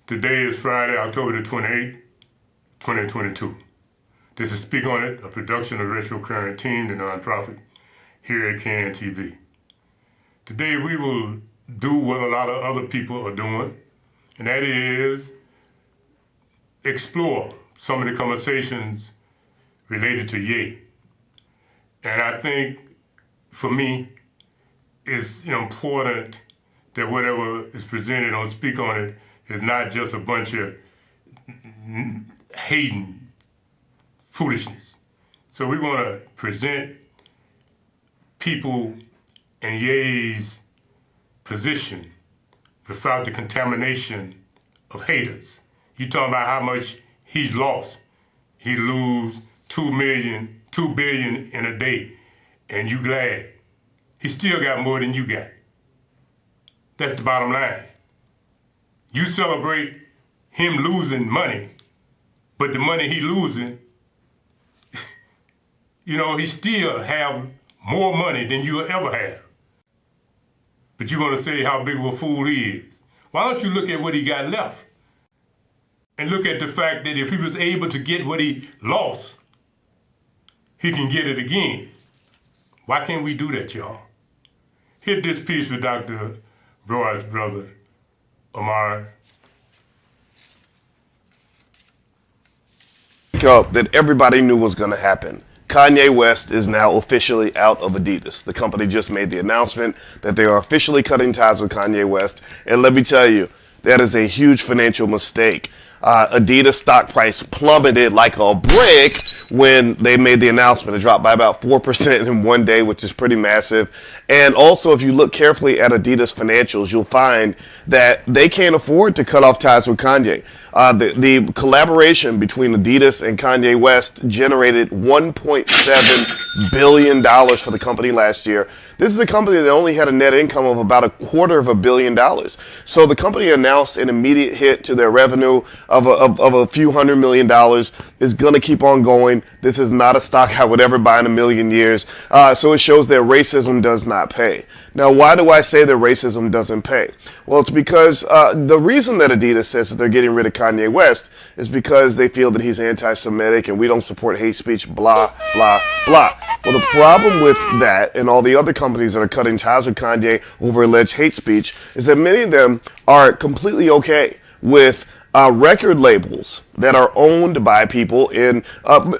Today is Friday, October the 28th, 2022. This is Speak On It, a production of Retro Current Team, the nonprofit here at CAN TV. Today we will do what a lot of other people are doing, and that is explore some of the conversations related to Ye. And I think, for me, it's important that whatever is presented on Speak On It is not just a bunch of hating foolishness. So we want to present people in Ye's position without the contamination of haters. You talking about how much he's lost. He lose $2 billion in a day, and you glad. He still got more than you got. That's the bottom line. You celebrate him losing money, but the money he losing, he still have more money than you'll ever have. But you're gonna say how big of a fool he is. Why don't you look at what he got left? And look at the fact that if he was able to get what he lost, he can get it again. Why can't we do that, y'all? Hit this piece with Dr. Roy's brother, Omar. That everybody knew was going to happen. Kanye West is now officially out of Adidas. The company just made the announcement that they are officially cutting ties with Kanye West. And let me tell you, that is a huge financial mistake. Adidas stock price plummeted like a brick when they made the announcement. It dropped by about 4% in one day, which is pretty massive. And also, if you look carefully at Adidas financials, you'll find that they can't afford to cut off ties with Kanye. The collaboration between Adidas and Kanye West generated $1.7 billion for the company last year. This is a company that only had a net income of about $250 million. So the company announced an immediate hit to their revenue of a few $100 million. Is going to keep on going. This is not a stock I would ever buy in a million years. So it shows that racism does not pay. Now, why do I say that racism doesn't pay? Well, it's because the reason that Adidas says that they're getting rid of Kanye West is because they feel that he's anti-Semitic and we don't support hate speech, blah, blah, blah. Well, the problem with that and all the other companies that are cutting ties with Kanye over alleged hate speech is that many of them are completely okay with record labels that are owned by people in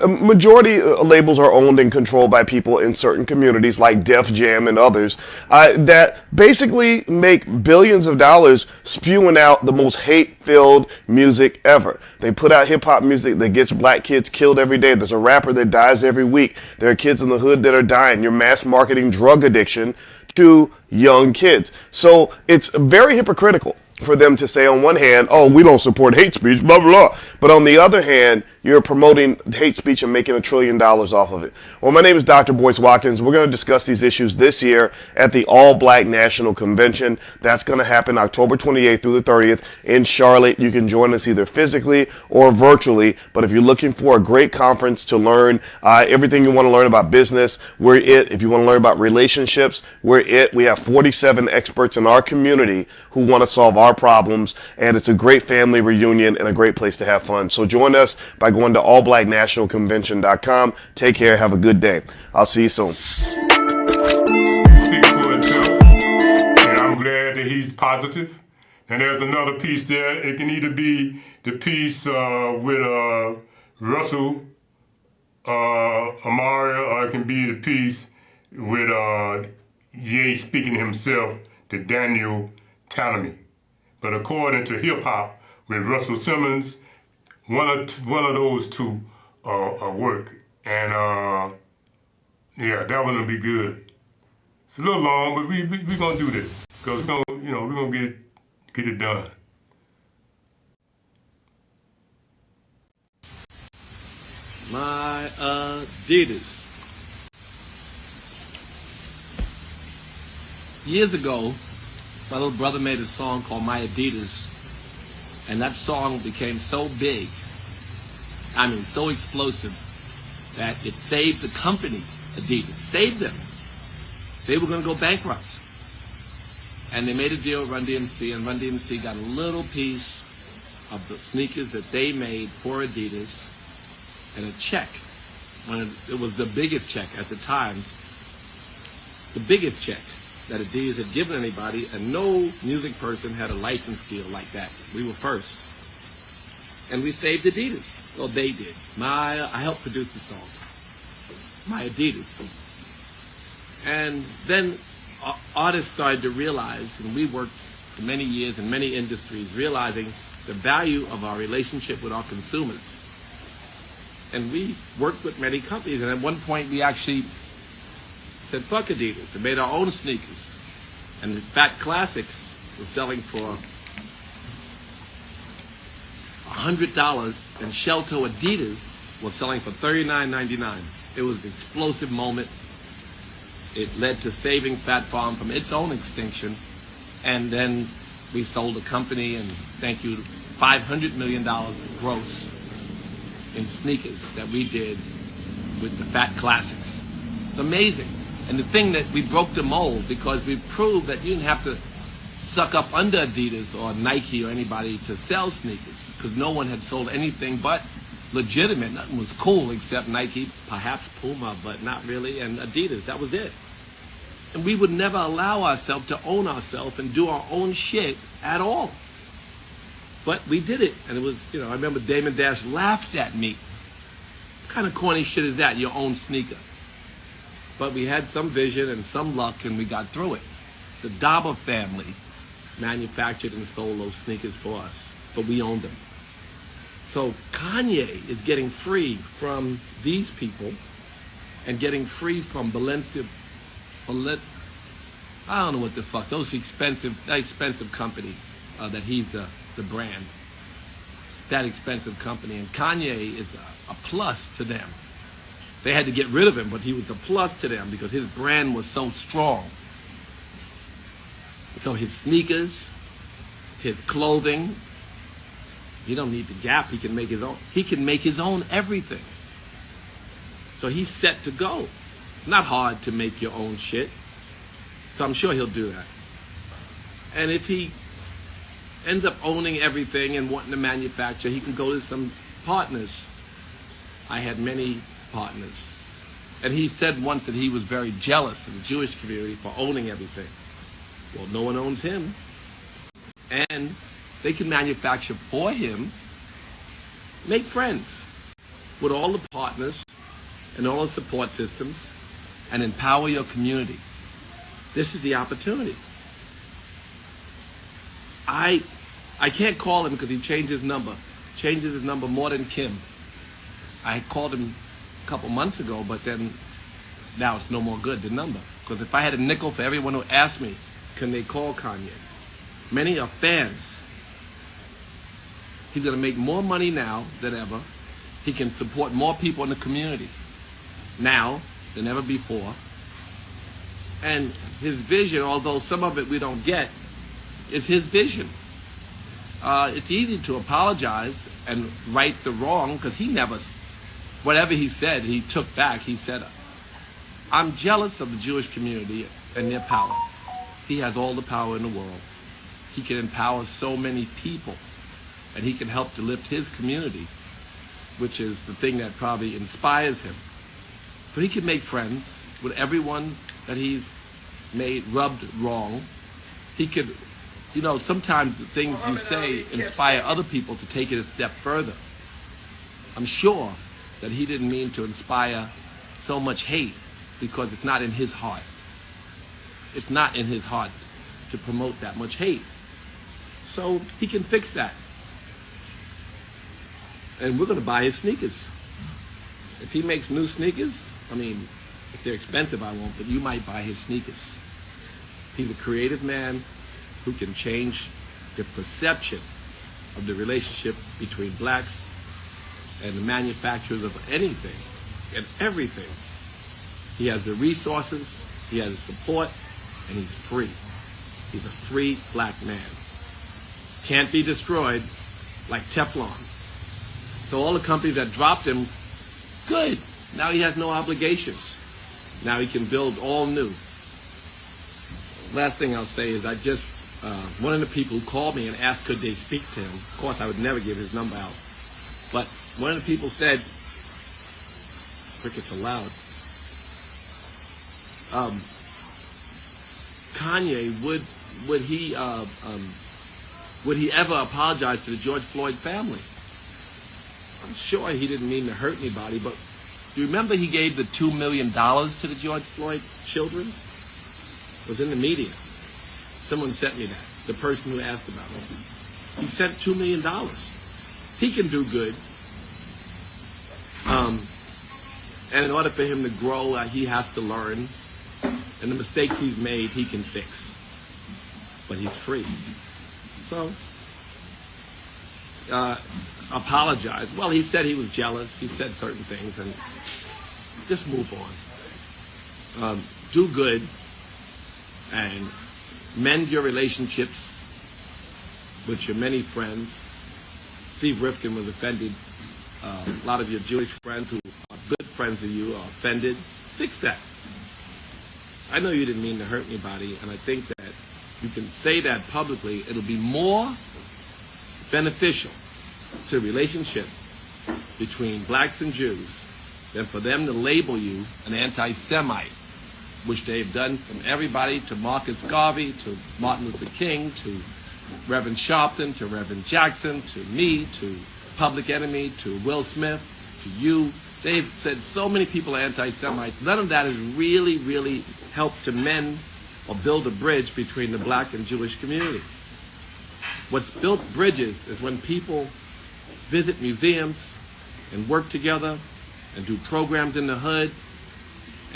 majority labels are owned and controlled by people in certain communities like Def Jam and others that basically make billions of dollars spewing out the most hate-filled music ever. They put out hip-hop music that gets black kids killed every day. There's a rapper that dies every week. There are kids in the hood that are dying. You're mass marketing drug addiction to young kids. So it's very hypocritical for them to say on one hand, oh, we don't support hate speech, blah, blah, blah. But on the other hand, you're promoting hate speech and making $1 trillion off of it. Well, my name is Dr. Boyce Watkins. We're going to discuss these issues this year at the All Black National Convention. That's going to happen October 28th through the 30th in Charlotte. You can join us either physically or virtually. But if you're looking for a great conference to learn everything you want to learn about business, we're it. If you want to learn about relationships, we're it. We have 47 experts in our community who want to solve our problems. And it's a great family reunion and a great place to have fun. So join us by going to allblacknationalconvention.com. Take care. Have a good day. I'll see you soon. Speak for itself, and I'm glad that he's positive. And there's another piece there. It can either be the piece with Russell Amari, or it can be the piece with Ye speaking himself to Daniel Talamy. But according to hip hop, with Russell Simmons, one of those two work, and yeah, that one will be good. It's a little long, but we gonna do this because we're gonna get it done. My Adidas. Years ago, my little brother made a song called My Adidas. And that song became so big, so explosive, that it saved the company, Adidas. Saved them. They were going to go bankrupt. And they made a deal with Run DMC, and Run DMC got a little piece of the sneakers that they made for Adidas and a check. When it was the biggest check at the time, the biggest check that Adidas had given anybody, and no music person had a license deal like that. We were first. And we saved Adidas. Well, they did. I helped produce the song. My Adidas. And then artists started to realize, and we worked for many years in many industries, realizing the value of our relationship with our consumers. And we worked with many companies, and at one point we actually said, fuck Adidas, and made our own sneakers. And the Fat Classics was selling for $100, and Shell-Toe Adidas was selling for $39.99. It was an explosive moment. It led to saving Fat Farm from its own extinction. And then we sold a company, and thank you, $500 million gross in sneakers that we did with the Fat Classics. It's amazing. And the thing that we broke the mold, because we proved that you didn't have to suck up under Adidas or Nike or anybody to sell sneakers, because no one had sold anything but legitimate. Nothing was cool except Nike, perhaps Puma, but not really, and Adidas. That was it. And we would never allow ourselves to own ourselves and do our own shit at all. But we did it. And it was, I remember Damon Dash laughed at me. What kind of corny shit is that, your own sneaker? But we had some vision and some luck, and we got through it. The Dauber family manufactured and sold those sneakers for us, but we owned them. So Kanye is getting free from these people and getting free from Balenciaga. I don't know what the fuck. That expensive company that he's the brand. That expensive company. And Kanye is a plus to them. They had to get rid of him, but he was a plus to them because his brand was so strong. So his sneakers, his clothing, he don't need the Gap. He can make his own. He can make his own everything. So he's set to go. It's not hard to make your own shit. So I'm sure he'll do that. And if he ends up owning everything and wanting to manufacture, he can go to some partners. I had many partners. And he said once that he was very jealous of the Jewish community for owning everything. Well, no one owns him. And they can manufacture for him. Make friends with all the partners and all the support systems and empower your community. This is the opportunity. I can't call him because he changed his number. Changes his number more than Kim. I called him a couple months ago, but then now it's no more good, the number. Because if I had a nickel for everyone who asked me, can they call Kanye? Many are fans. He's going to make more money now than ever. He can support more people in the community now than ever before. And his vision, although some of it we don't get, is his vision. It's easy to apologize and right the wrong because he never, whatever he said, he took back. He said, I'm jealous of the Jewish community and their power. He has all the power in the world. He can empower so many people, and he can help to lift his community, which is the thing that probably inspires him. So he can make friends with everyone that he's made rubbed wrong. He could, sometimes the things you say inspire other people to take it a step further. I'm sure that he didn't mean to inspire so much hate because it's not in his heart. It's not in his heart to promote that much hate. So he can fix that. And we're going to buy his sneakers. If he makes new sneakers, if they're expensive, I won't, but you might buy his sneakers. He's a creative man who can change the perception of the relationship between blacks and the manufacturers of anything and everything. He has the resources, he has the support, and he's free. He's a free black man. Can't be destroyed like Teflon. So all the companies that dropped him, good. Now he has no obligations. Now he can build all new. Last thing I'll say is I just one of the people who called me and asked could they speak to him. Of course, I would never give his number out. But one of the people said, crickets are loud, Kanye, would he ever apologize to the George Floyd family? I'm sure he didn't mean to hurt anybody, but do you remember he gave the $2 million to the George Floyd children? It was in the media. Someone sent me that, the person who asked about it. He sent $2 million. He can do good. And in order for him to grow, he has to learn. And the mistakes he's made, he can fix. But he's free. So, apologize. Well, he said he was jealous. He said certain things. And just move on. Do good. And mend your relationships with your many friends. Steve Rifkin was offended. A lot of your Jewish friends who are good friends of you are offended. Fix that. I know you didn't mean to hurt anybody, and I think that you can say that publicly. It'll be more beneficial to the relationship between blacks and Jews than for them to label you an anti-Semite, which they've done from everybody to Marcus Garvey, to Martin Luther King, to Reverend Sharpton, to Reverend Jackson, to me, to Public Enemy, to Will Smith, to you. They've said so many people are anti-Semites. None of that has really, really helped to mend or build a bridge between the black and Jewish community. What's built bridges is when people visit museums and work together and do programs in the hood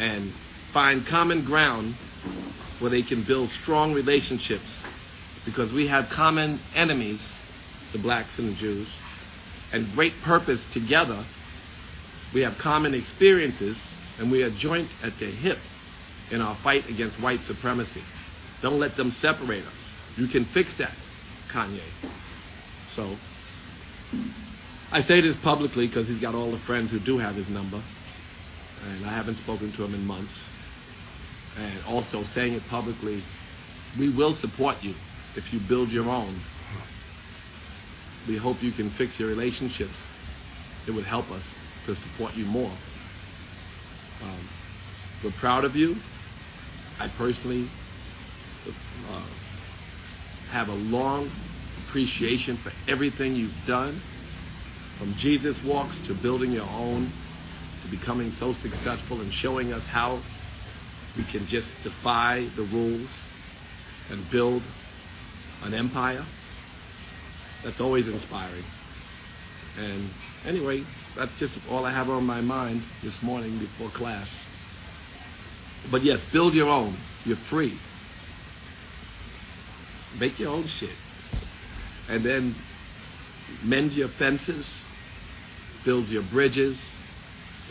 and find common ground where they can build strong relationships, because we have common enemies, the blacks and the Jews, and great purpose together. We have common experiences, and we are joint at the hip in our fight against white supremacy. Don't let them separate us. You can fix that, Kanye. So, I say this publicly because he's got all the friends who do have his number, and I haven't spoken to him in months. And also saying it publicly, we will support you if you build your own. We hope you can fix your relationships. It would help us to support you more. We're proud of you. I personally have a long appreciation for everything you've done, from Jesus Walks to building your own, to becoming so successful and showing us how we can just defy the rules and build an empire. That's always inspiring. And anyway, that's just all I have on my mind this morning before class. But yes, build your own. You're free. Make your own shit. And then mend your fences, build your bridges,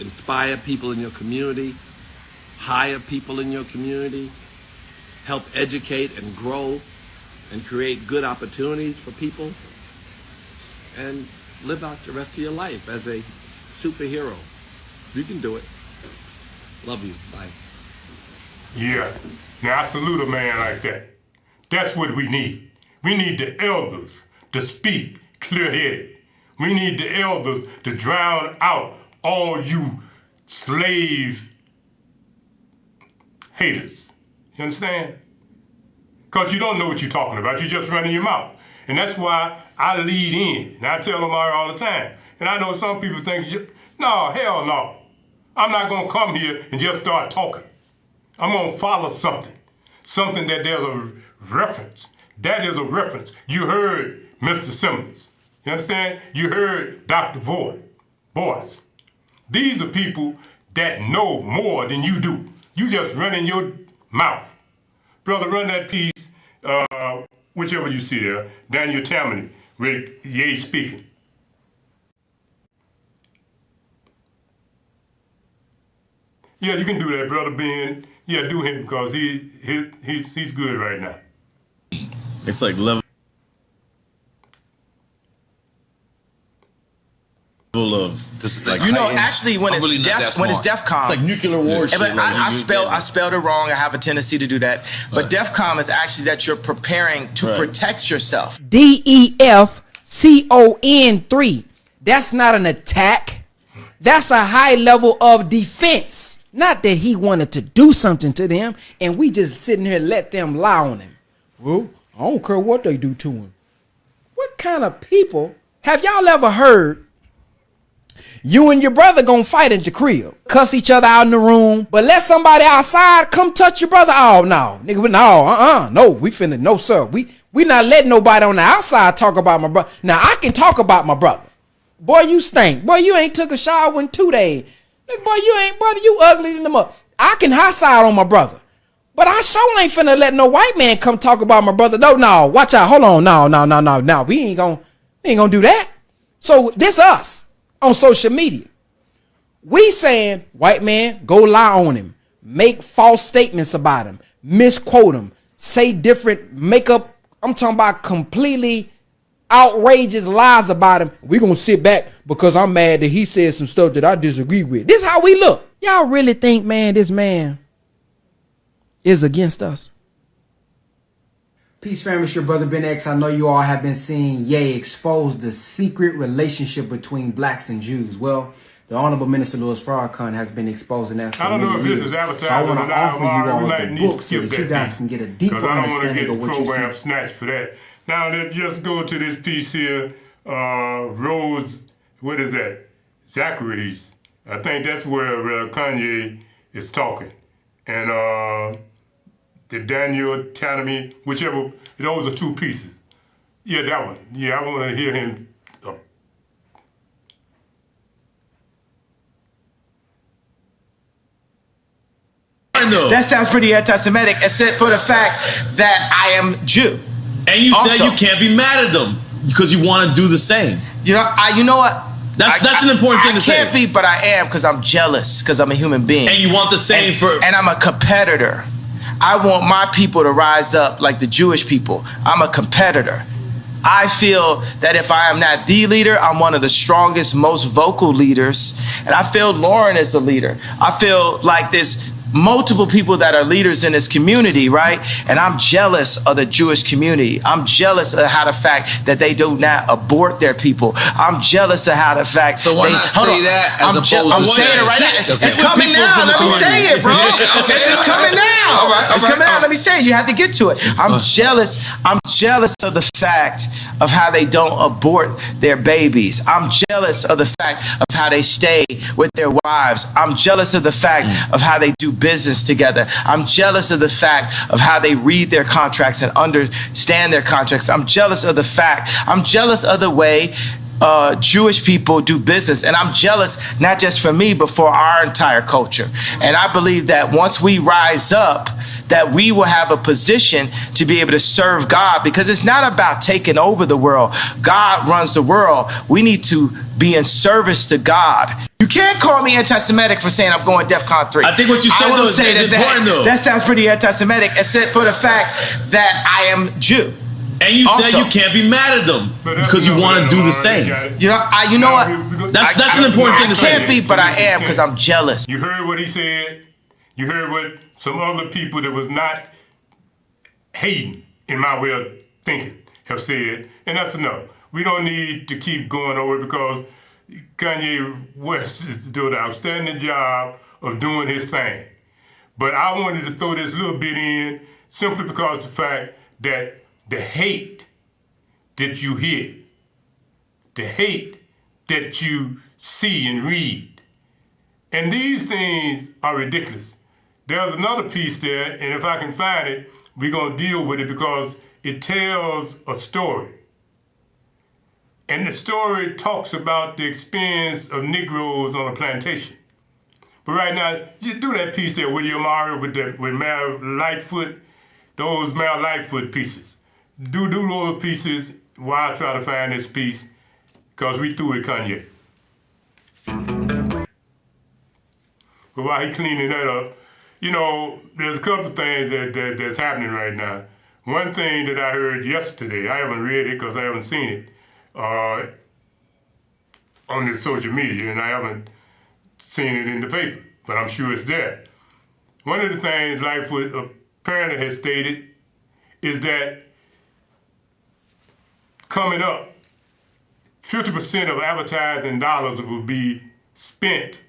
inspire people in your community, hire people in your community, help educate and grow and create good opportunities for people, and live out the rest of your life as a superhero. You can do it. Love you. Bye. Yeah. Now I salute a man like that. That's what we need. We need the elders to speak clear-headed. We need the elders to drown out all you slave haters. You understand? Because you don't know what you're talking about. You're just running your mouth. And that's why I lead in. And I tell Omari all the time. And I know some people think, no, hell no. I'm not going to come here and just start talking. I'm going to follow something. Something that there's a reference. That is a reference. You heard Mr. Simmons. You understand? You heard Dr. Boyce. These are people that know more than you do. You just running your mouth. Brother, run that piece, whichever you see there, Daniel Tammany, with Ye speaking. Yeah, you can do that, Brother Ben. Yeah, do him, because he's good right now. It's like level full of like You know, heightened- actually, when I'm it's really not that when it's smart. DEFCON, It's like nuclear war shit. But like, I spelled it wrong. I have a tendency to do that. But DEFCON is actually that you're preparing to protect yourself. DEFCON 3. That's not an attack. That's a high level of defense. Not that he wanted to do something to them, and we just sitting here let them lie on him. Well, I don't care what they do to him. What kind of people have y'all ever heard? You and your brother gonna fight at your crib, cuss each other out in the room, but let somebody outside come touch your brother. Oh no, nigga, no, we finna, no sir, we not letting nobody on the outside talk about my brother. Now I can talk about my brother. Boy, you stink. Boy, you ain't took a shower in 2 days. Nigga, boy, you ugly in the mud. I can high side on my brother, but I sure ain't finna let no white man come talk about my brother. No, watch out. Hold on, no, we ain't gonna do that. So this us on social media. We saying, white man, go lie on him, make false statements about him, misquote him, say different, make up, I'm talking about completely outrageous lies about him. We gonna sit back because I'm mad that he said some stuff that I disagree with. This is how we look. Y'all really think, man, this man is against us? Peace, fam. It's your brother Ben X. I know you all have been seeing Ye expose the secret relationship between blacks and Jews. Well, the Honorable Minister Louis Farrakhan has been exposing that for I don't know many if years. this is advertising So I want or to not, offer you Omar. all We might the need to book so skip that you that guys piece, can get a deeper 'cause I don't want to understanding get of what you program see. snatched for that. Now let's just go to this piece here. Rose, what is that? Zachary's. I think that's where Kanye is talking, and the Daniel Tanami, whichever. Those are 2 pieces. Yeah, that one. Yeah, I want to hear him. That sounds pretty anti-Semitic, except for the fact that I am Jew. And you Also- said you can't be mad at them because you want to do the same. You know what? That's an important thing to say. I can't be, but I am because I'm jealous because I'm a human being. And you want the same and I'm a competitor. I want my people to rise up like the Jewish people. I'm a competitor. I feel that if I am not the leader, I'm one of the strongest, most vocal leaders. And I feel Lauren is the leader. I feel like there's multiple people that are leaders in this community, right? And I'm jealous of the Jewish community. I'm jealous of how the fact that they do not abort their people. I'm jealous of how the fact. So why they, not hold say on. that as opposed to I'm saying it right say- now. It's Okay. coming People now. from the Let me say community. it, bro. This is coming now. It's coming out. Let me say it. You have to get to it. I'm jealous. I'm jealous of the fact of how they don't abort their babies. I'm jealous of the fact of how they stay with their wives. I'm jealous of the fact of how they do business together. I'm jealous of the fact of how they read their contracts and understand their contracts. I'm jealous of the fact. I'm jealous of the way Jewish people do business. And I'm jealous, not just for me, but for our entire culture. And I believe that once we rise up, that we will have a position to be able to serve God, because it's not about taking over the world. God runs the world. We need to be in service to God. You can't call me anti-Semitic for saying I'm going DEFCON 3. I think what you said I will though is say important though. that sounds pretty anti-Semitic, except for the fact that I am Jew. And you said Also- you can't be mad at them But that's because you enough want of to that, do the Omar. same. They got it. You know what? That's an important thing to say. I can't be, but I am, because I'm jealous. You heard what he said. You heard what some other people that was not hating, in my way of thinking, have said, and that's enough. We don't need to keep going over it because Kanye West is doing an outstanding job of doing his thing. But I wanted to throw this little bit in simply because of the fact that the hate that you hear, the hate that you see and read, and these things are ridiculous. There's another piece there, and if I can find it, we're going to deal with it because it tells a story. And the story talks about the experience of Negroes on a plantation. But right now, you do that piece there with your Mario with Mal Lightfoot, those Mal Lightfoot pieces. Do those pieces while I try to find this piece, because we threw it Kanye. But while he cleaning that up, you know, there's a couple things that's happening right now. One thing that I heard yesterday, I haven't read it because I haven't seen it. on the social media, and I haven't seen it in the paper, but I'm sure it's there. One of the things Lightfoot apparently has stated is that coming up, 50% of advertising dollars will be spent,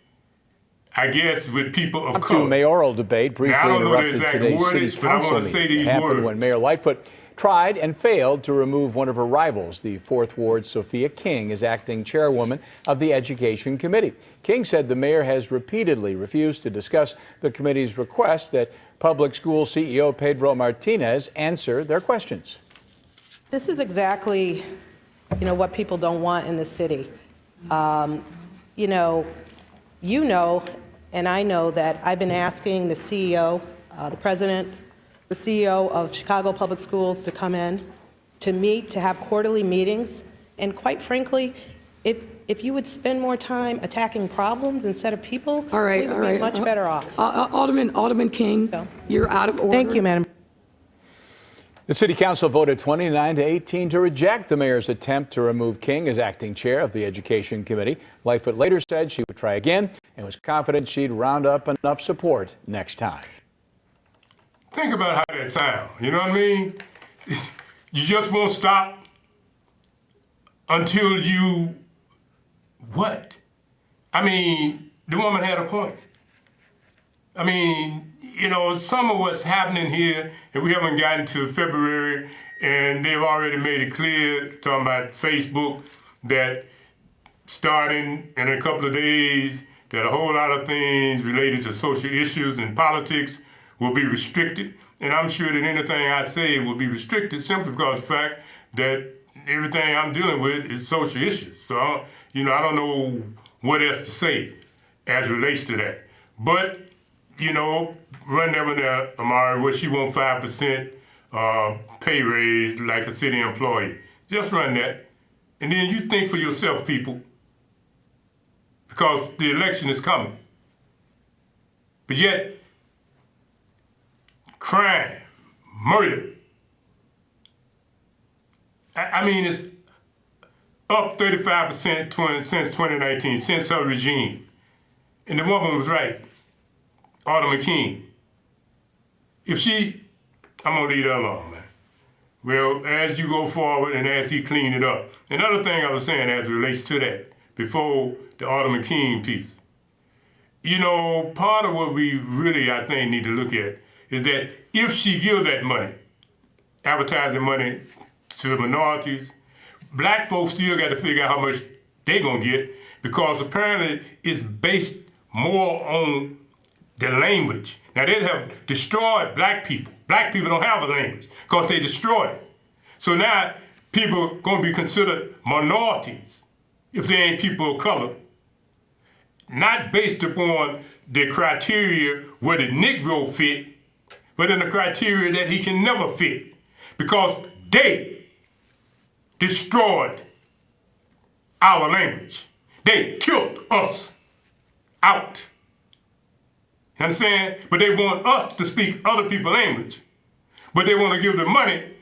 I guess, with people of Up to color. mayoral debate briefly Now, I don't know the interrupted exact today's wordage, city but I council wanna say meeting. It these happened words. when Mayor Lightfoot tried and failed to remove one of her rivals. The 4th Ward Sophia King is acting chairwoman of the Education Committee. King said the mayor has repeatedly refused to discuss the committee's request that public school CEO Pedro Martinez answer their questions. This is exactly, what people don't want in the city. And I know that I've been asking the CEO, the president, the CEO of Chicago Public Schools to come in, to meet, to have quarterly meetings. And quite frankly, if you would spend more time attacking problems instead of people, All right, we would all right. be much better off. Alderman King, So- you're out of order. Thank you, Madam. The city council voted 29-18 to reject the mayor's attempt to remove King as acting chair of the Education Committee. Lightfoot later said she would try again and was confident she'd round up enough support next time. Think about how that sounds. You know what I mean? You just won't stop until you what? I mean, the woman had a point. I mean, some of what's happening here, and we haven't gotten to February, and they've already made it clear, talking about Facebook, that starting in a couple of days, that a whole lot of things related to social issues and politics will be restricted. And I'm sure that anything I say will be restricted simply because of the fact that everything I'm dealing with is social issues. So, I don't know what else to say as relates to that. But, run that one there, Amari, where she wants 5% pay raise like a city employee. Just run that. And then you think for yourself, people, because the election is coming. But yet, crime, murder, I mean, it's up 35% since 2019, since her regime. And the woman was right, Alderman King. I'm gonna leave that alone, man. Well, as you go forward and as he clean it up. Another thing I was saying as it relates to that, before the Alderman King piece. Part of what we really, I think, need to look at is that if she give that money, advertising money to the minorities, black folks still got to figure out how much they gonna get, because apparently it's based more on the language. Now, they have destroyed black people. Black people don't have a language because they destroyed it. So now people are going to be considered minorities if they ain't people of color, not based upon the criteria where the Negro fit, but in the criteria that he can never fit, because they destroyed our language. They killed us out. You understand? But they want us to speak other people's language. But they want to give the money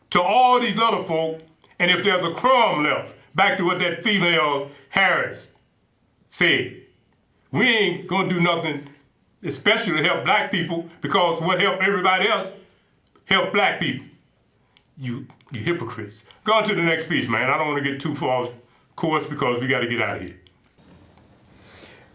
to all these other folk, and if there's a crumb left, back to what that female Harris said, we ain't gonna do nothing, especially to help black people, because what helped everybody else help black people. You hypocrites. Go on to the next piece, man. I don't want to get too far off course because we got to get out of here.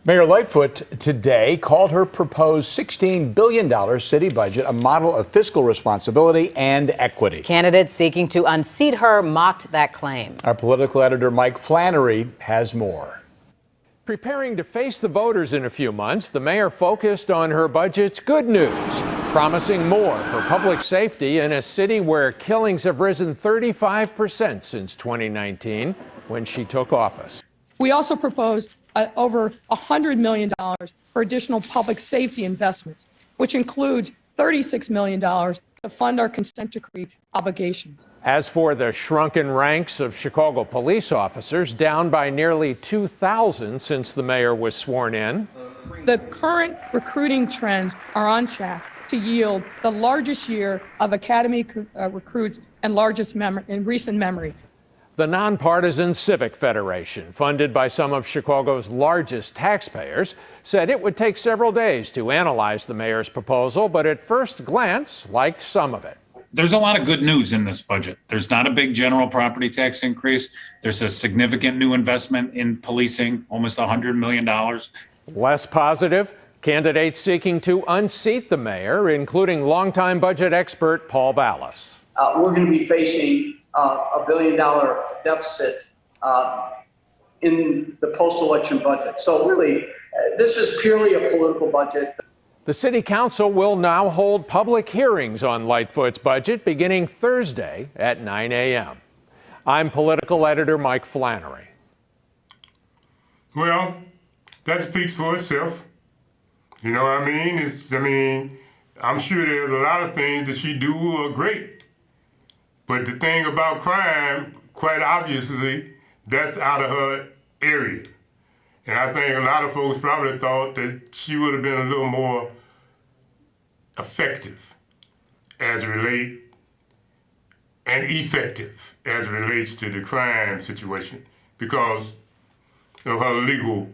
Mayor Lightfoot today called her proposed $16 billion city budget a model of fiscal responsibility and equity. Candidates seeking to unseat her mocked that claim. Our political editor Mike Flannery has more. Preparing to face the voters in a few months, the mayor focused on her budget's good news, promising more for public safety in a city where killings have risen 35% since 2019 when she took office. We also proposed over $100 million for additional public safety investments, which includes $36 million to fund our consent decree obligations. As for the shrunken ranks of Chicago police officers, down by nearly 2,000 since the mayor was sworn in. The current recruiting trends are on track to yield the largest year of academy recruits and largest in recent memory. The nonpartisan Civic Federation, funded by some of Chicago's largest taxpayers, said it would take several days to analyze the mayor's proposal, but at first glance liked some of it. There's a lot of good news in this budget. There's not a big general property tax increase. There's a significant new investment in policing, almost $100 million. Less positive, candidates seeking to unseat the mayor, including longtime budget expert Paul Vallis. We're going to be facing $1 billion deficit in the post-election budget. So really, this is purely a political budget. The city council will now hold public hearings on Lightfoot's budget beginning Thursday at 9 a.m. I'm political editor Mike Flannery. Well, that speaks for itself. You know what I mean? I'm sure there's a lot of things that she do are great. But the thing about crime, quite obviously, that's out of her area. And I think a lot of folks probably thought that she would have been a little more effective as it relates and effective as it relates to the crime situation because of her legal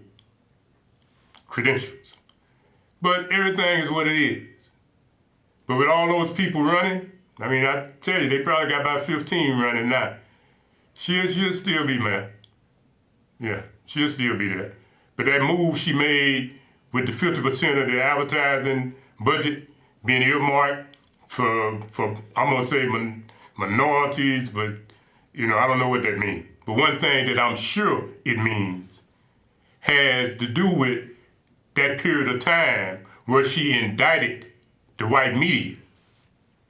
credentials. But everything is what it is. But with all those people running, I tell you, they probably got about 15 running now. She'll still be mayor. Yeah, she'll still be there. But that move she made with the 50% of the advertising budget being earmarked for I'm gonna say minorities, but I don't know what that means. But one thing that I'm sure it means has to do with that period of time where she indicted the white media.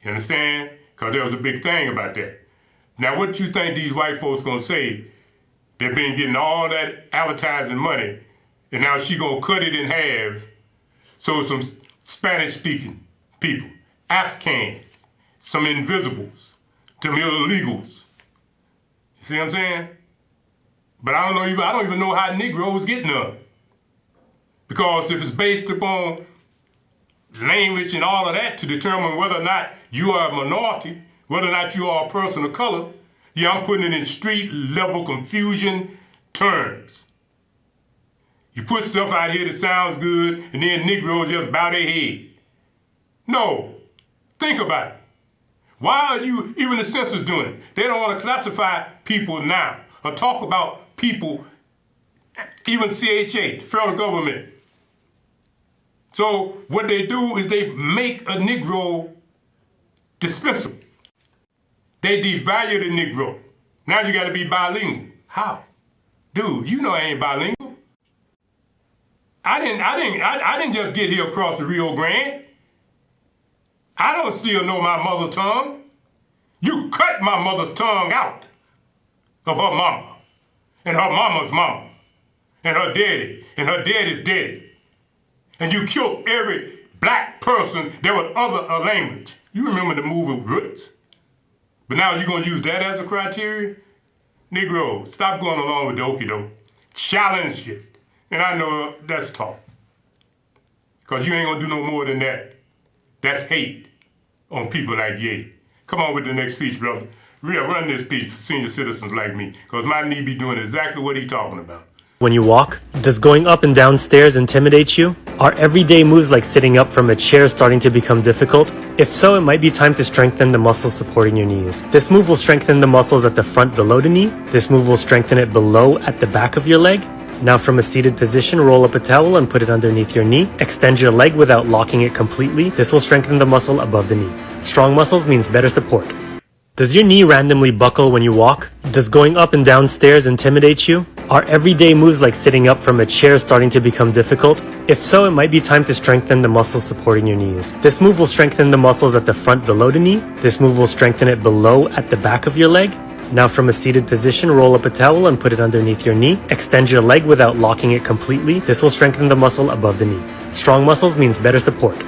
You understand? Because there was a big thing about that. Now, what you think these white folks gonna say? They've been getting all that advertising money, and now she gonna cut it in half. So some Spanish-speaking people, Afghans, some invisibles, some illegals. You see what I'm saying? But I don't even know how Negroes get none. Because if it's based upon language and all of that to determine whether or not you are a minority, whether or not you are a person of color, I'm putting it in street level confusion terms. You put stuff out here that sounds good and then Negroes just bow their head. No, think about it. Why are you, even the census doing it? They don't want to classify people now or talk about people, even CHA, federal government. So what they do is they make a Negro dispensable. They devalue the Negro. Now you got to be bilingual. How? Dude, I ain't bilingual. I didn't just get here across the Rio Grande. I don't still know my mother tongue. You cut my mother's tongue out of her mama, and her mama's mama, and her daddy's daddy. And you killed every black person that was other a language. You remember the movie Roots? But now you're gonna use that as a criteria? Negro, stop going along with the okie doke. Challenge it. And I know that's talk. Because you ain't gonna do no more than that. That's hate on people like Ye. Come on with the next speech, brother. Run this speech for senior citizens like me. Because my knee be doing exactly what he's talking about. When you walk, does going up and down stairs intimidate you? Are everyday moves like sitting up from a chair starting to become difficult? If so, it might be time to strengthen the muscles supporting your knees. This move will strengthen the muscles at the front below the knee. This move will strengthen it below at the back of your leg. Now from a seated position, roll up a towel and put it underneath your knee. Extend your leg without locking it completely. This will strengthen the muscle above the knee. Strong muscles means better support. Does your knee randomly buckle when you walk? Does going up and down stairs intimidate you? Are everyday moves like sitting up from a chair starting to become difficult? If so, it might be time to strengthen the muscles supporting your knees. This move will strengthen the muscles at the front below the knee. This move will strengthen it below at the back of your leg. Now from a seated position, roll up a towel and put it underneath your knee. Extend your leg without locking it completely. This will strengthen the muscle above the knee. Strong muscles means better support.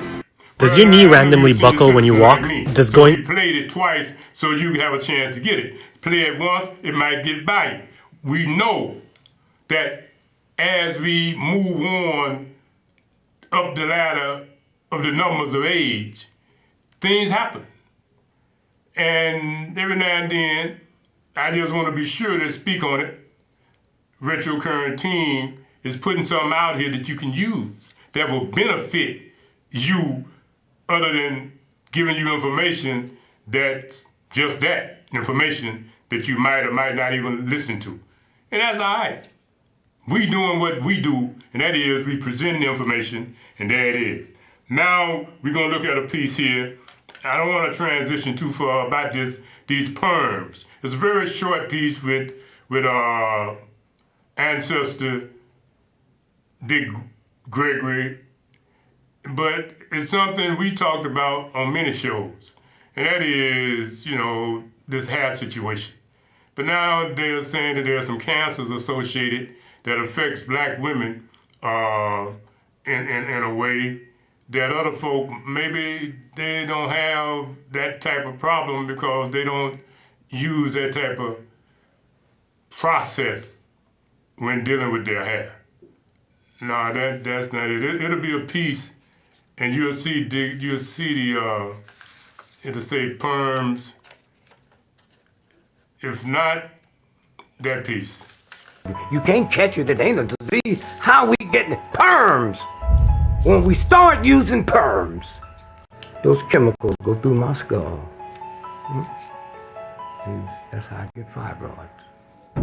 Does your knee randomly buckle when you walk? Does going... You played it twice so you have a chance to get it. Play it once, it might get by you. We know that as we move on up the ladder of the numbers of age, things happen. And every now and then, I just want to be sure to speak on it. Retro Current Team is putting something out here that you can use that will benefit you other than giving you information that's just that, information that you might or might not even listen to. And that's all right. We doing what we do, and that is we present the information, and there it is. Now we're going to look at a piece here. I don't want to transition too far about these perms. It's a very short piece with ancestor Dick Gregory, but it's something we talked about on many shows, and that is, this hair situation. But now they're saying that there are some cancers associated that affects black women in a way that other folk, maybe they don't have that type of problem because they don't use that type of process when dealing with their hair. No, that's not it. It'll be a piece, and you'll see it'll say perms. If not, that piece. You can't catch it, it ain't a disease. How we getting perms? When we start using perms, those chemicals go through my skull. And that's how I get fibroids.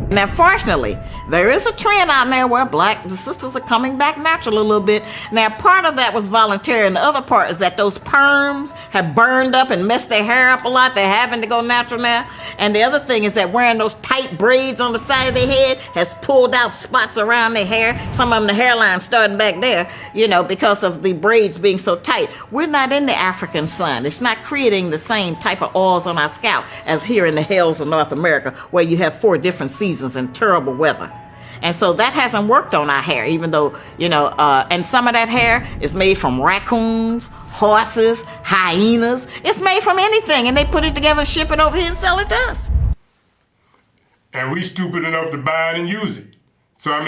Now, fortunately, there is a trend out there where the sisters are coming back natural a little bit. Now, part of that was voluntary, and the other part is that those perms have burned up and messed their hair up a lot. They're having to go natural now. And the other thing is that wearing those tight braids on the side of their head has pulled out spots around their hair. Some of them, the hairline starting back there, because of the braids being so tight. We're not in the African sun. It's not creating the same type of oils on our scalp as here in the hills of North America, where you have 4 different seasons and terrible weather. And so that hasn't worked on our hair, even though, and some of that hair is made from raccoons, horses, hyenas. It's made from anything, and they put it together and ship it over here and sell it to us. And we stupid enough to buy it and use it. So,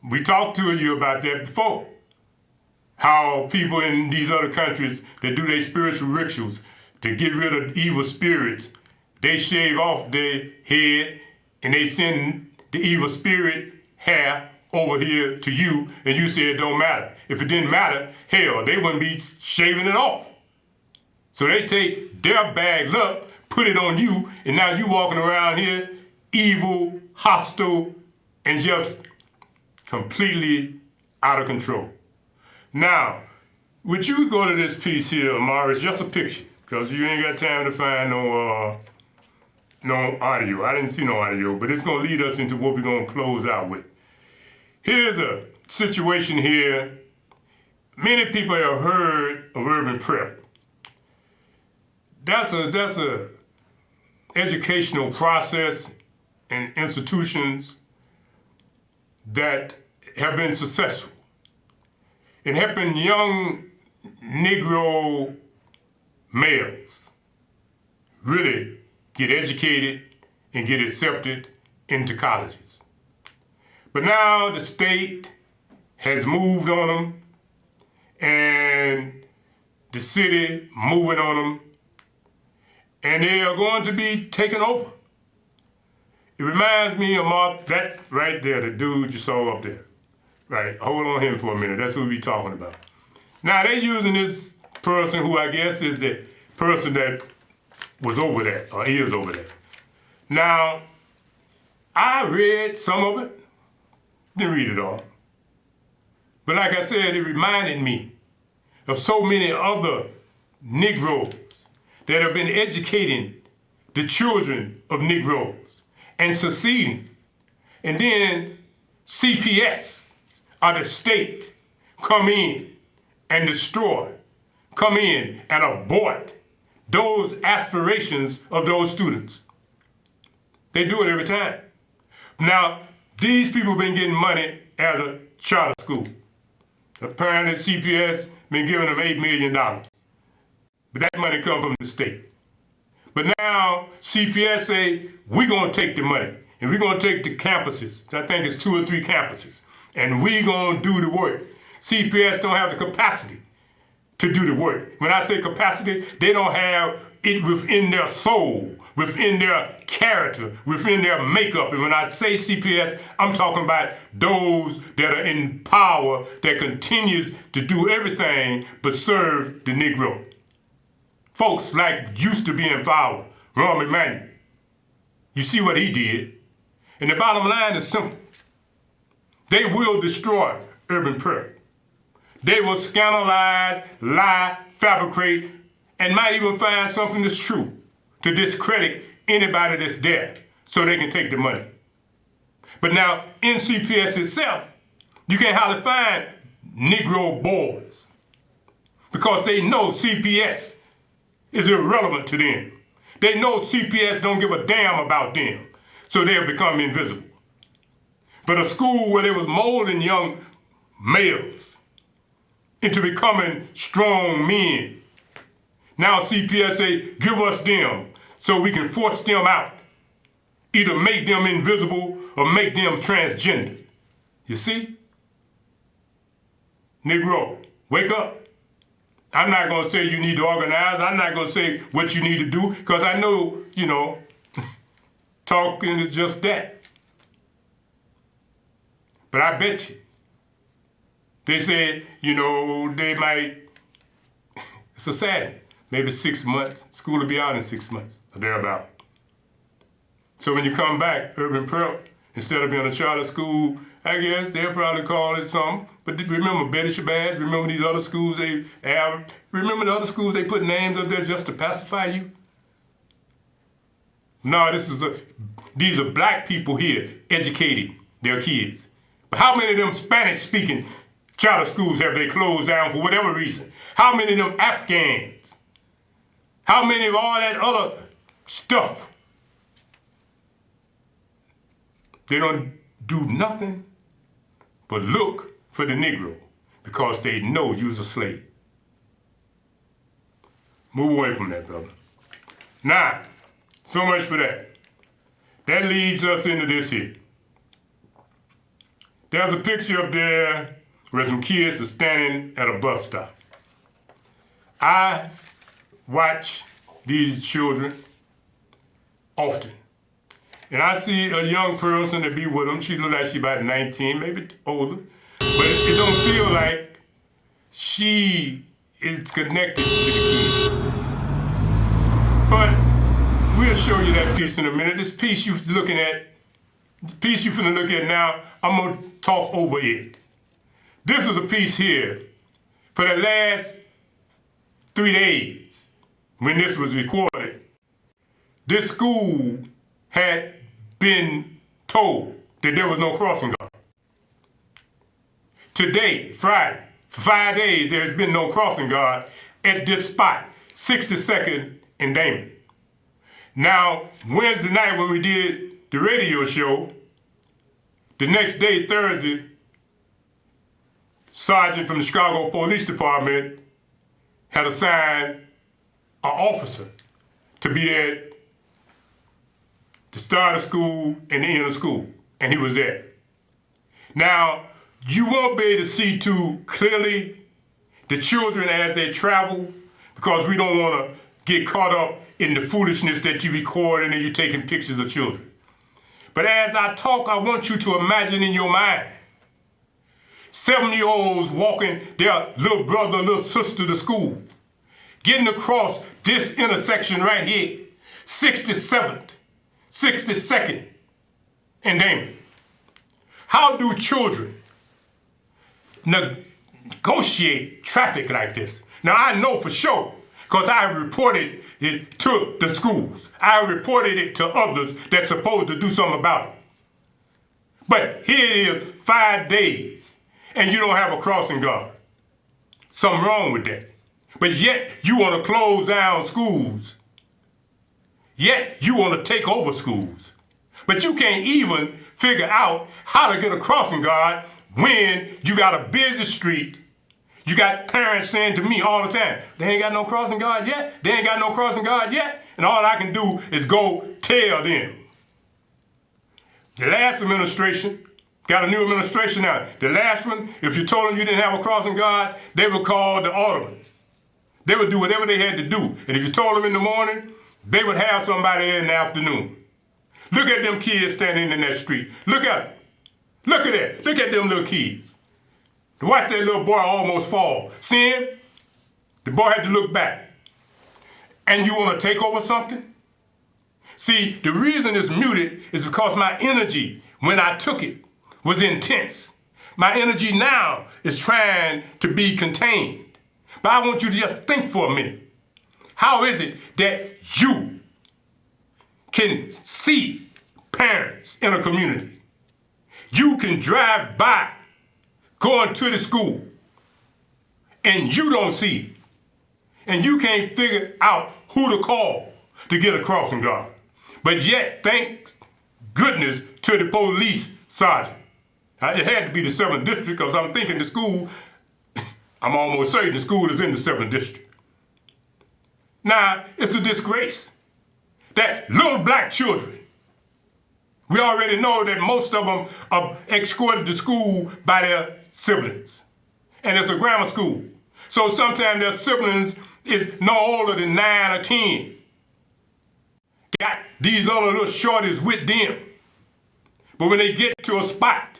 we talked to you about that before. How people in these other countries that do their spiritual rituals to get rid of evil spirits, they shave off their head and they send the evil spirit hair over here to you, and you say it don't matter. If it didn't matter, hell, they wouldn't be shaving it off. So they take their bad luck, put it on you, and now you walking around here evil, hostile, and just completely out of control. Now, would you go to this piece here, Amara? It's just a picture, because you ain't got time to find no audio. I didn't see no audio, but it's going to lead us into what we're going to close out with. Here's a situation here. Many people have heard of urban prep. That's a educational process and institutions that have been successful in helping young Negro males really get educated and get accepted into colleges. But now the state has moved on them, and the city moving on them, and they are going to be taken over. It reminds me of Mark, that right there, the dude you saw up there. Right, hold on him for a minute, that's who we're talking about. Now they're using this person who I guess is the person that was over there, or is over there. Now, I read some of it, didn't read it all. But like I said, it reminded me of so many other Negroes that have been educating the children of Negroes and succeeding. And then CPS, or the state, come in and destroy, come in and abort those aspirations of those students. They do it every time. Now, these people have been getting money as a charter school. Apparently CPS been giving them $8 million. But that money comes from the state. But now CPS say, we're gonna take the money and we're gonna take the campuses. I think it's 2 or 3 campuses. And we're gonna do the work. CPS don't have the capacity to do the work. When I say capacity, they don't have it within their soul, within their character, within their makeup. And when I say CPS, I'm talking about those that are in power that continues to do everything but serve the Negro. Folks like used to be in power, Rahm Emanuel. You see what he did. And the bottom line is simple. They will destroy urban prayer. They will scandalize, lie, fabricate, and might even find something that's true to discredit anybody that's there so they can take the money. But now, in CPS itself, you can't hardly find Negro boys because they know CPS is irrelevant to them. They know CPS don't give a damn about them, so they'll become invisible. But a school where they was molding young males into becoming strong men. Now CPS say, give us them so we can force them out. Either make them invisible or make them transgender. You see? Negro, wake up. I'm not gonna say you need to organize. I'm not gonna say what you need to do, because I know, talking is just that. But I bet you, they said, they might, it's a Saturday, maybe 6 months. School will be out in 6 months, or thereabout. So when you come back, urban prep, instead of being a charter school, I guess they'll probably call it something. But remember Betty Shabazz, remember these other schools remember the other schools they put names up there just to pacify you? No, these are black people here educating their kids. But how many of them Spanish-speaking charter schools have they closed down for whatever reason? How many of them Afghans? How many of all that other stuff? They don't do nothing but look for the Negro because they know you's a slave. Move away from that, brother. Now, so much for that. That leads us into this here. There's a picture up there where some kids are standing at a bus stop. I watch these children often. And I see a young person to be with them. She looks like she's about 19, maybe older. But it don't feel like she is connected to the kids. But we'll show you that piece in a minute. This piece you're looking at, the piece you're finna look at now, I'm gonna talk over it. This is a piece here. For the last 3 days, when this was recorded, this school had been told that there was no crossing guard. Today, Friday, for 5 days, there has been no crossing guard at this spot, 62nd and Damon. Now, Wednesday night when we did the radio show, the next day, Thursday, Sergeant from the Chicago Police Department had assigned an officer to be there to start of school and the end of school, and he was there. Now, you won't be able to see too clearly the children as they travel because we don't want to get caught up in the foolishness that you record and then you're taking pictures of children. But as I talk, I want you to imagine in your mind 7-year-olds walking their little brother, little sister to school, getting across this intersection right here, 67th, 62nd, and Damon. How do children negotiate traffic like this? Now I know for sure, because I reported it to the schools. I reported it to others that's supposed to do something about it. But here it is, 5 days, and you don't have a crossing guard. Something wrong with that. But yet you want to close down schools. Yet you want to take over schools. But you can't even figure out how to get a crossing guard when you got a busy street. You got parents saying to me all the time, they ain't got no crossing guard yet. They ain't got no crossing guard yet. And all I can do is go tell them. The last administration, got a new administration now. The last one, if you told them you didn't have a crossing guard, they would call the alderman. They would do whatever they had to do. And if you told them in the morning, they would have somebody there in the afternoon. Look at them kids standing in that street. Look at them. Look at that. Look at them little kids. Watch that little boy almost fall. See him? The boy had to look back. And you want to take over something? See, the reason it's muted is because my energy, when I took it, was intense. My energy now is trying to be contained. But I want you to just think for a minute. How is it that you can see parents in a community? You can drive by going to the school and you don't see it. And you can't figure out who to call to get a crossing guard. But yet, thank goodness to the police sergeant. It had to be the 7th district because I'm thinking the school, I'm almost certain the school is in the 7th district. Now, it's a disgrace that little black children, we already know that most of them are escorted to school by their siblings. And it's a grammar school. So sometimes their siblings is no older than 9 or 10. Got these other little shorties with them. But when they get to a spot,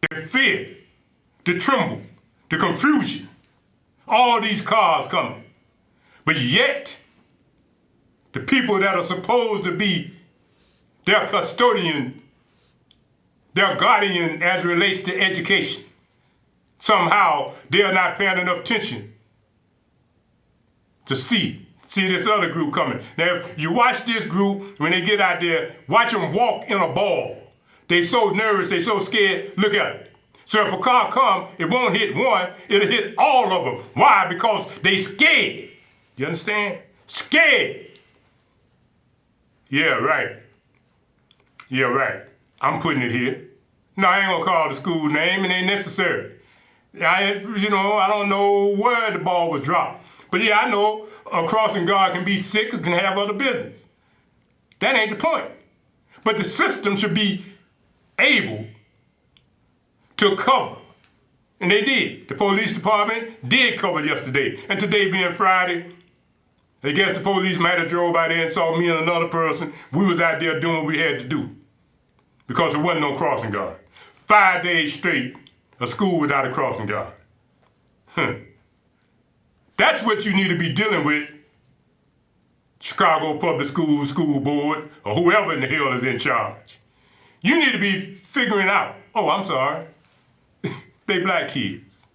the fear, the tremble, the confusion, all these cars coming. But yet, the people that are supposed to be their custodian, their guardian as it relates to education, somehow they're not paying enough attention to see this other group coming. Now, if you watch this group, when they get out there, watch them walk in a ball. They so nervous, they so scared, look at it. So if a car come, it won't hit one, it'll hit all of them. Why? Because they scared. You understand? Scared. Yeah, right. Yeah, right. I'm putting it here. No, I ain't gonna call the school name, it ain't necessary. I don't know where the ball was dropped. But yeah, I know a crossing guard can be sick or can have other business. That ain't the point. But the system should be able to cover. And they did. The police department did cover yesterday. And today being Friday, I guess the police might have drove by there and saw me and another person. We was out there doing what we had to do. Because there wasn't no crossing guard. 5 days straight, a school without a crossing guard. That's what you need to be dealing with, Chicago Public Schools School Board, or whoever in the hell is in charge. You need to be figuring out, oh, I'm sorry, they black kids.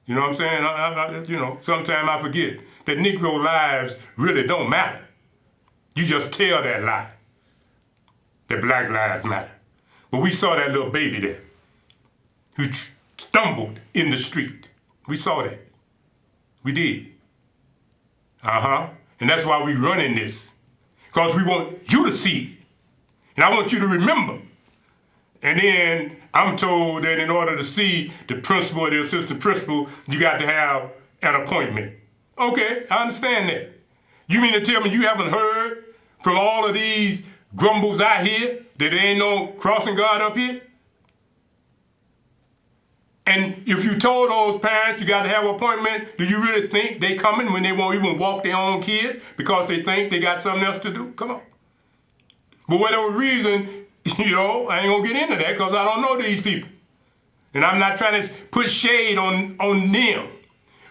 You know what I'm saying? Sometimes I forget that Negro lives really don't matter. You just tell that lie, that black lives matter. But we saw that little baby there who stumbled in the street. We saw that. We did. And that's why we running this. Because we want you to see it. And I want you to remember. And then I'm told that in order to see the principal or the assistant principal, you got to have an appointment. Okay, I understand that. You mean to tell me you haven't heard from all of these grumbles out here that there ain't no crossing guard up here? And if you told those parents you got to have an appointment, do you really think they coming when they won't even walk their own kids because they think they got something else to do? Come on. But whatever reason, I ain't gonna get into that because I don't know these people. And I'm not trying to put shade on them.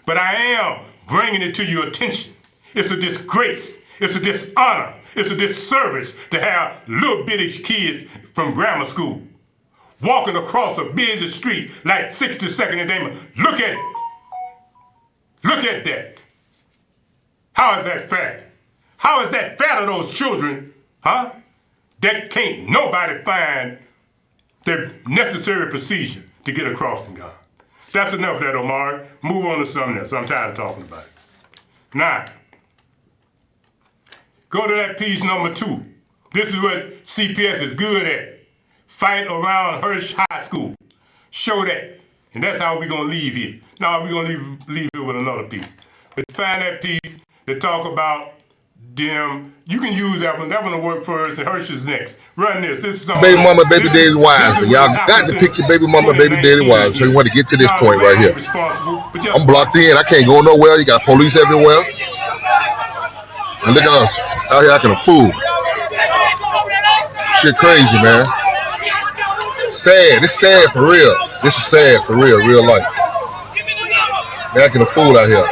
But I am bringing it to your attention. It's a disgrace. It's a dishonor. It's a disservice to have little bitty kids from grammar school walking across a busy street like 62nd and Damon. Look at it. Look at that. How is that fair? How is that fair to those children, that can't nobody find the necessary procedure to get a crossing guard? That's enough of that, Omari. Move on to something else. I'm tired of talking about it. Now, go to that piece number 2. This is what CPS is good at. Fight around Hirsch High School. Show that. And that's how we're going to leave here. Now we're going to leave it with another piece. But find that piece that talk about them. You can use that one. That one will work first, and Hershey's next. Run this. This is on Baby mama, baby daddy wisely. Y'all got to pick your baby mama, baby daddy wisely. So you want to get to this point right here. I'm blocked in. I can't go nowhere. You got police everywhere. And look at us out here acting a fool. Shit crazy, man. Sad. It's sad for real. This is sad for real life. They're acting a fool out here.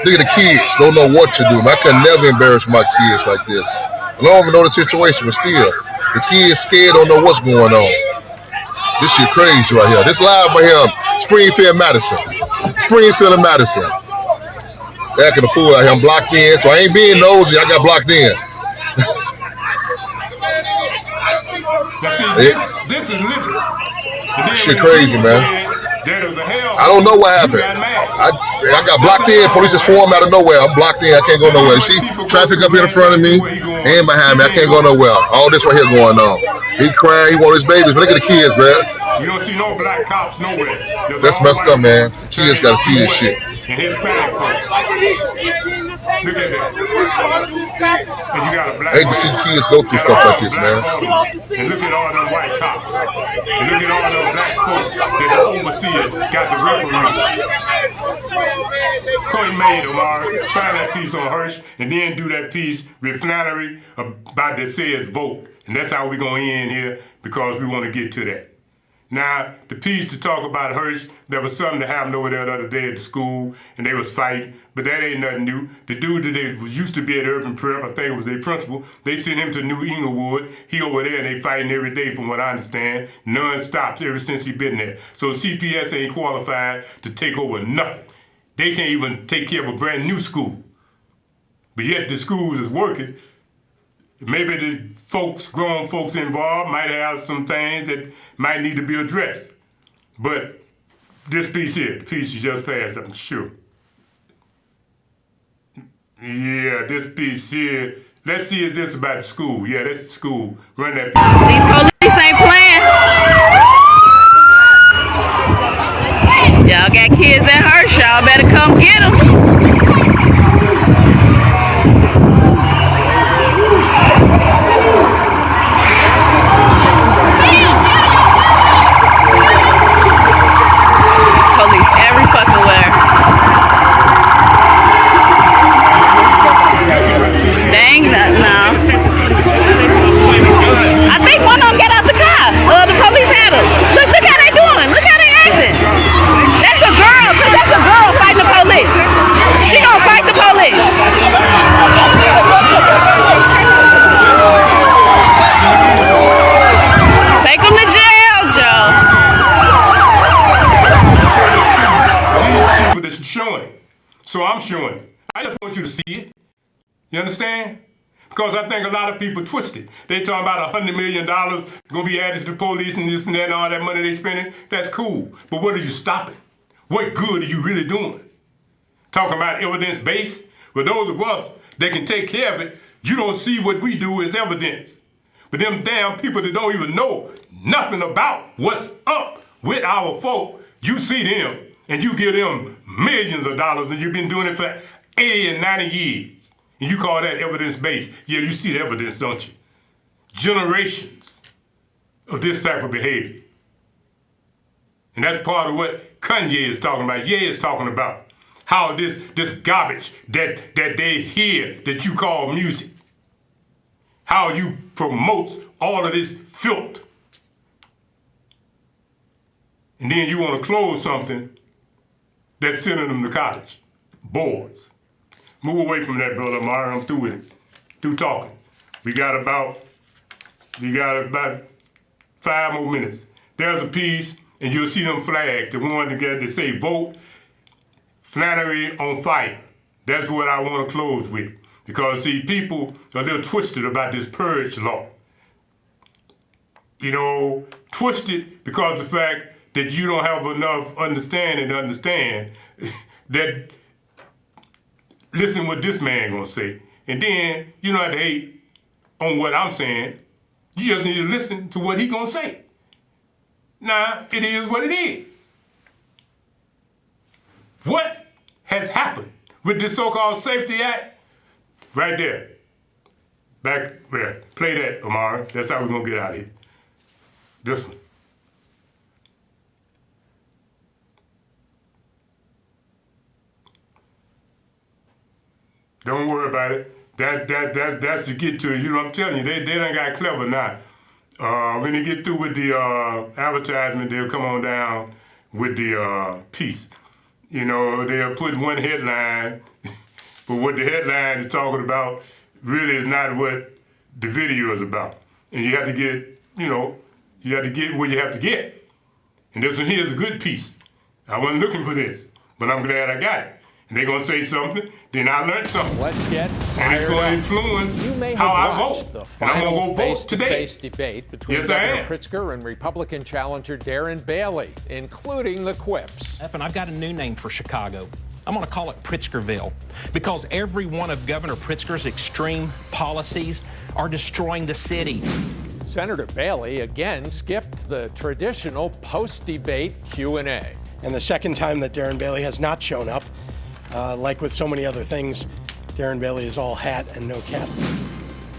Look at the kids. Don't know what to do. I can never embarrass my kids like this. I don't even know the situation, but still, the kids scared, don't know what's going on. This shit crazy right here. This live right here, Springfield, Madison. Springfield and Madison. They're acting a fool out here. I'm blocked in, so I ain't being nosy. I got blocked in. Now see, this is living. Shit crazy, man. I don't know what happened. I got blocked in. Police just formed out of nowhere. I'm blocked in. I can't go nowhere. You see, traffic up here in front of me and behind me. I can't go nowhere. All this right here going on. He crying. He want his babies. But look at the kids, man. You don't see no black cops nowhere. That's messed up, man. Kids got to see this shit. And Hispanic folks. Look at that. And you got a black. I hate to see kids go through stuff like this, man. And look at all them white cops. And look at all them black folks that the overseers got the referee. Corey made Omar find that piece on Hirsch and then do that piece with Flannery about that says vote. And that's how we're going to end here because we want to get to that. Now, the piece to talk about Hirsch, there was something that happened over there the other day at the school, and they was fighting, but that ain't nothing new. The dude that they used to be at Urban Prep, I think it was their principal, they sent him to New Inglewood. He over there, and they fighting every day from what I understand, non-stop ever since he been there. So CPS ain't qualified to take over nothing. They can't even take care of a brand new school. But yet the schools is working. Maybe the folks, grown folks involved might have some things that might need to be addressed. But this piece here, the piece you just passed, I'm sure. Yeah, this piece here. Let's see if this is about the school. Yeah, that's the school. Run that piece. These police ain't playing. Y'all got kids at Hirsch, y'all better come get them. Police every fucking where. They ain't nothing now. I think one of them got out the car. The police had them. Look how they doing. Look how they acting. That's a girl, cause that's a girl fighting the police. She gonna fight the police. Take them to jail, Joe. But it's showing. So I'm showing it. I just want you to see it. You understand? Because I think a lot of people twist it. They talking about $100 million going to be added to the police and this and that and all that money they spending. That's cool. But what are you stopping? What good are you really doing? Talking about evidence-based? For those of us that can take care of it, you don't see what we do as evidence. But them damn people that don't even know nothing about what's up with our folk, you see them and you give them millions of dollars and you've been doing it for 80 and 90 years. And you call that evidence-based. Yeah, you see the evidence, don't you? Generations of this type of behavior. And that's part of what Kanye is talking about. Ye is talking about how this garbage that they hear that you call music, how you promote all of this filth. And then you want to close something that's sending them to college. Boards. Move away from that, brother Amari. I'm through with it. Through talking. We got about 5 more minutes. There's a piece, and you'll see them flags. The one that say vote, Flannery on fire. That's what I want to close with. Because, see, people are a little twisted about this purge law. You know, twisted because of the fact that you don't have enough understanding to understand that, listen what this man gonna say. And then you don't have to hate on what I'm saying. You just need to listen to what he gonna say. Now, it is what it is. What has happened with this so-called Safety Act? Right there. Back where? Play that, Amari. That's how we're gonna get out of here. This one. Don't worry about it. That's to get to it. You know, I'm telling you, they done got clever now. When they get through with the advertisement, they'll come on down with the piece. You know, they'll put one headline, but what the headline is talking about really is not what the video is about. And you have to get, you have to get where you have to get. And this one here is a good piece. I wasn't looking for this, but I'm glad I got it. And they're going to say something, then I learned something. Let's get and it's going to influence how I vote. The and I'm going to go vote today. Face-to-face debate between Governor Pritzker and Republican challenger Darren Bailey, including the quips. And I've got a new name for Chicago. I'm going to call it Pritzkerville, because every one of Governor Pritzker's extreme policies are destroying the city. Senator Bailey again skipped the traditional post-debate Q&A. And the second time that Darren Bailey has not shown up, like with so many other things, Darren Bailey is all hat and no cap.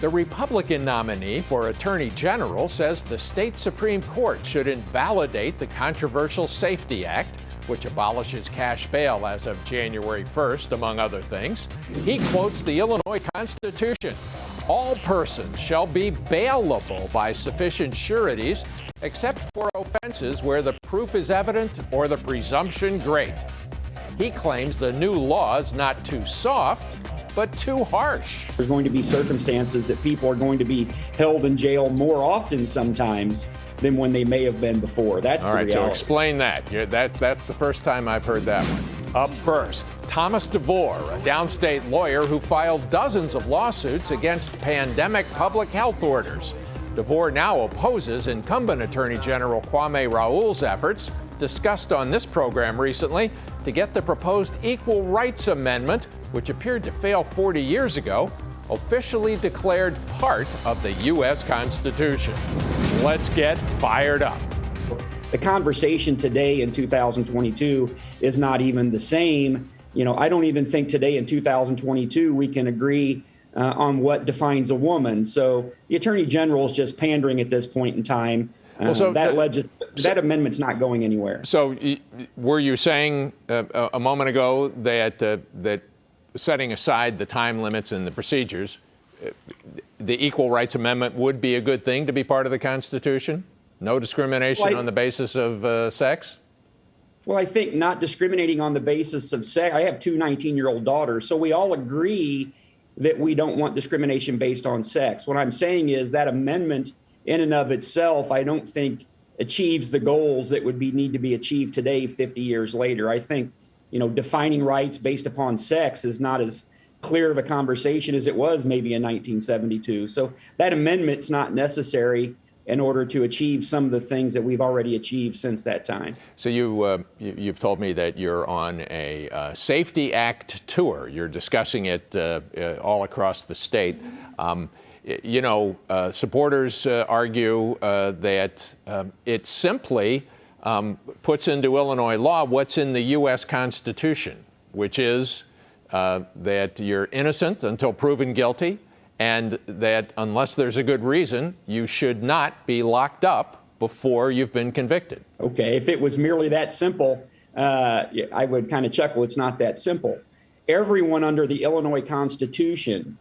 The Republican nominee for Attorney General says the state Supreme Court should invalidate the controversial Safety Act, which abolishes cash bail as of January 1st, among other things. He quotes the Illinois Constitution. All persons shall be bailable by sufficient sureties, except for offenses where the proof is evident or the presumption great. He claims the new law is not too soft, but too harsh. There's going to be circumstances that people are going to be held in jail more often sometimes than when they may have been before. That's the reality. All right, so explain that. That's the first time I've heard that one. Up first, Thomas DeVore, a downstate lawyer who filed dozens of lawsuits against pandemic public health orders. DeVore now opposes incumbent Attorney General Kwame Raoul's efforts, discussed on this program recently, to get the proposed Equal Rights Amendment, which appeared to fail 40 years ago, officially declared part of the U.S. Constitution. Let's get fired up. The conversation today in 2022 is not even the same. I don't even think today in 2022 we can agree on what defines a woman. So the Attorney General is just pandering at this point in time. That amendment's not going anywhere. So were you saying a moment ago that setting aside the time limits and the procedures, the Equal Rights Amendment would be a good thing to be part of the Constitution? No discrimination on the basis of sex? Well, I think not discriminating on the basis of sex. I have two 19-year-old daughters, so we all agree that we don't want discrimination based on sex. What I'm saying is that amendment in and of itself, I don't think achieves the goals that would need to be achieved today, 50 years later. I think, defining rights based upon sex is not as clear of a conversation as it was maybe in 1972. So that amendment's not necessary in order to achieve some of the things that we've already achieved since that time. So you've told me that you're on a Safety Act tour. You're discussing it all across the state. Supporters argue that it simply puts into Illinois law what's in the U.S. Constitution, which is that you're innocent until proven guilty, and that unless there's a good reason, you should not be locked up before you've been convicted. Okay, if it was merely that simple, I would kind of chuckle. It's not that simple. Everyone under the Illinois Constitution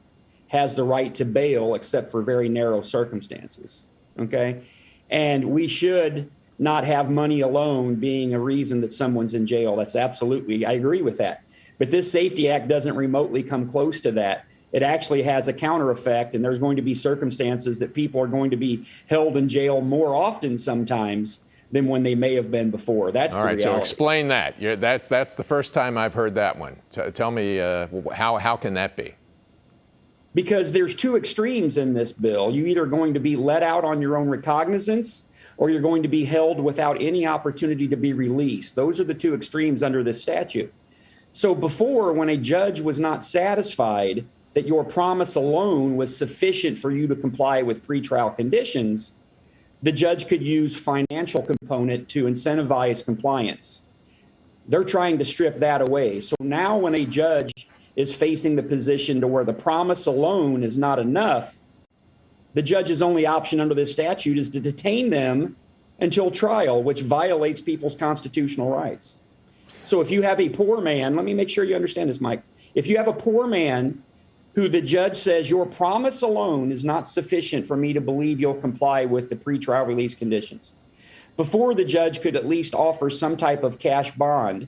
has the right to bail except for very narrow circumstances, okay? And we should not have money alone being a reason that someone's in jail. That's absolutely, I agree with that. But this Safety Act doesn't remotely come close to that. It actually has a counter effect, and there's going to be circumstances that people are going to be held in jail more often sometimes than when they may have been before. That's the reality. All right, so explain that. That's the first time I've heard that one. Tell me, how can that be? Because there's two extremes in this bill. You're either going to be let out on your own recognizance, or you're going to be held without any opportunity to be released. Those are the two extremes under this statute. So before, when a judge was not satisfied that your promise alone was sufficient for you to comply with pretrial conditions, the judge could use financial component to incentivize compliance. They're trying to strip that away. So now when a judge is facing the position to where the promise alone is not enough, the judge's only option under this statute is to detain them until trial, which violates people's constitutional rights. So if you have a poor man, let me make sure you understand this, Mike. If you have a poor man who the judge says your promise alone is not sufficient for me to believe you'll comply with the pretrial release conditions, before the judge could at least offer some type of cash bond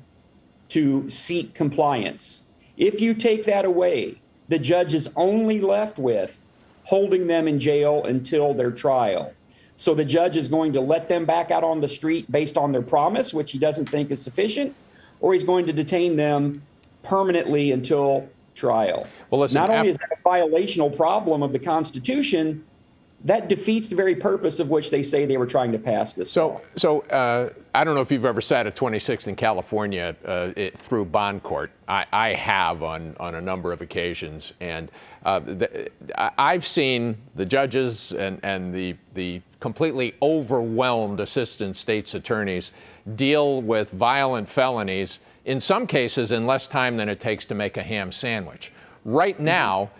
to seek compliance. If you take that away, the judge is only left with holding them in jail until their trial. So the judge is going to let them back out on the street based on their promise, which he doesn't think is sufficient, or he's going to detain them permanently until trial. Well, listen, not only is that a violational problem of the Constitution, that defeats the very purpose of which they say they were trying to pass this. So I don't know if you've ever sat at 26th in California through bond court. I have on a number of occasions, and I've seen the judges and the completely overwhelmed assistant state's attorneys deal with violent felonies, in some cases in less time than it takes to make a ham sandwich. Right now,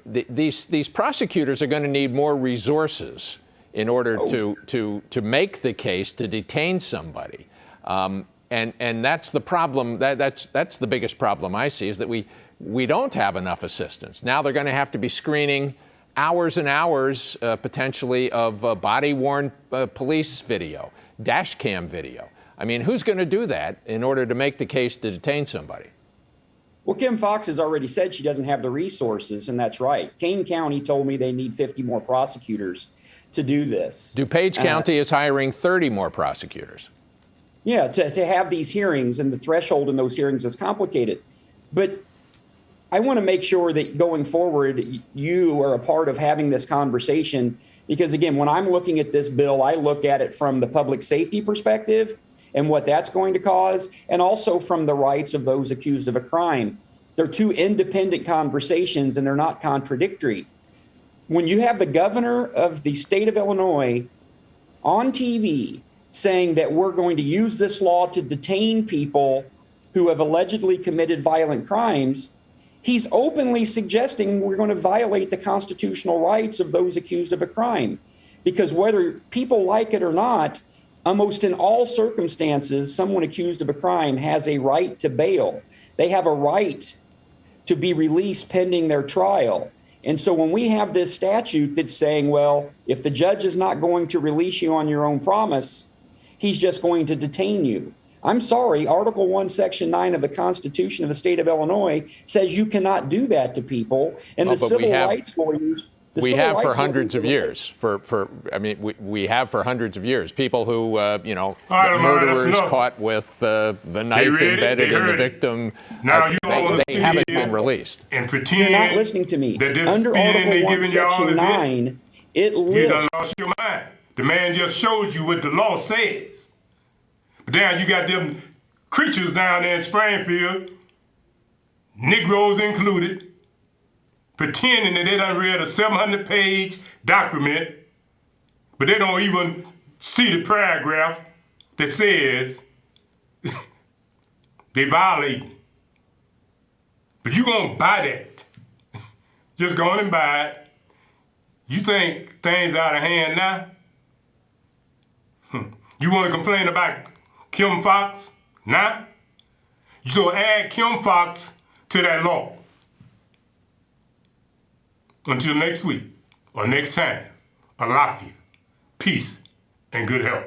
these prosecutors are going to need more resources in order to make the case to detain somebody, and that's the problem. That's the biggest problem I see, is that we don't have enough assistance. Now they're going to have to be screening hours and hours potentially of body-worn police video, dash cam video. I mean, who's going to do that in order to make the case to detain somebody? Well, Kim Foxx has already said she doesn't have the resources, and that's right. Kane County told me they need 50 more prosecutors to do this. DuPage County is hiring 30 more prosecutors. Yeah, to have these hearings, and the threshold in those hearings is complicated. But I want to make sure that going forward, you are a part of having this conversation, because, again, when I'm looking at this bill, I look at it from the public safety perspective and what that's going to cause, and also from the rights of those accused of a crime. They're two independent conversations, and they're not contradictory. When you have the governor of the state of Illinois on TV saying that we're going to use this law to detain people who have allegedly committed violent crimes, he's openly suggesting we're going to violate the constitutional rights of those accused of a crime. Because whether people like it or not, almost in all circumstances, someone accused of a crime has a right to bail. They have a right to be released pending their trial. And so when we have this statute that's saying, well, if the judge is not going to release you on your own promise, he's just going to detain you. I'm sorry, Article 1, Section 9 of the Constitution of the state of Illinois says you cannot do that to people. And the civil rights lawyers... We have for hundreds of years. We have for hundreds of years. People who, murderers caught with the knife embedded in the victim, they haven't been released. And pretend you're not listening to me. That this under Article 1, Section 9, it lists... You done lost your mind. The man just showed you what the law says. But now you got them creatures down there in Springfield, Negroes included, pretending that they done read a 700-page document, but they don't even see the paragraph that says they violating. But you gonna buy that. Just go on and buy it. You think things out of hand now? You want to complain about Kim Foxx? Nah? So add Kim Foxx to that law. Until next week, or next time, Alafia, peace, and good health.